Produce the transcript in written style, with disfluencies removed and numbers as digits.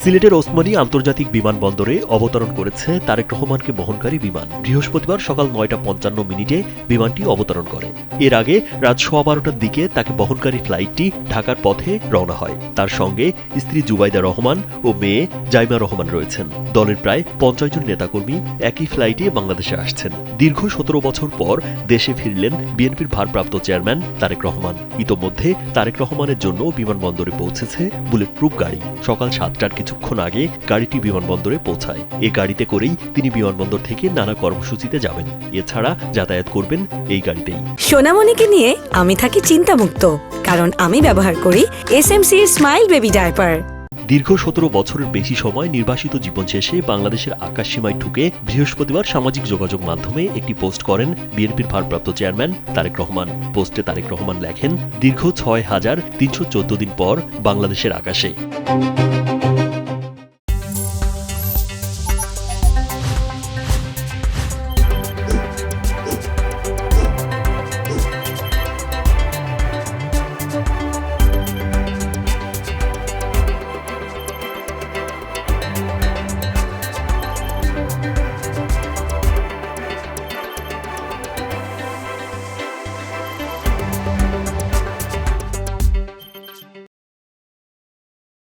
সিলেটের ওসমানী আন্তর্জাতিক বিমানবন্দরে অবতরণ করেছে তারেক রহমানকে বহনকারী বিমান। বৃহস্পতিবার সকাল 9:55 বিমানটি অবতরণ করে। এর আগে রাত 12:15টার দিকে তাকে বহনকারী ফ্লাইটটি ঢাকার পথে রওনা হয়। তার সঙ্গে স্ত্রী জুবাইদা রহমান ও মেয়ে জাইমা রহমান রয়েছেন। দলের প্রায় 50 জন নেতাকর্মী একই ফ্লাইটে বাংলাদেশে আসছেন। দীর্ঘ 17 বছর পর দেশে ফিরলেন বিএনপির ভারপ্রাপ্ত চেয়ারম্যান তারেক রহমান। ইতোমধ্যে তারেক রহমানের জন্য বিমানবন্দরে পৌঁছেছে বুলেট প্রুফ গাড়ি। সকাল 7টার কিছুক্ষণ আগে গাড়িটি বিমানবন্দরে পৌঁছায়। এ গাড়িতে করেই তিনি বিমানবন্দর থেকে নানা কর্মসূচিতে যাবেন। এছাড়া যাতায়াত করবেন এই গাড়িতেই। সোনামণিকে নিয়ে আমি থাকি চিন্তামুক্ত, কারণ আমি ব্যবহার করি এসএমসি স্মাইল বেবি ডায়পার। দীর্ঘ 17 বছরের বেশি সময় নির্বাসিত জীবন শেষে বাংলাদেশের আকাশসীমায় ঢুকে বৃহস্পতিবার সামাজিক যোগাযোগ মাধ্যমে একটি পোস্ট করেন বিএনপির ভারপ্রাপ্ত চেয়ারম্যান তারেক রহমান। পোস্টে তারেক রহমান লেখেন, দীর্ঘ 6314 দিন পর বাংলাদেশের আকাশে।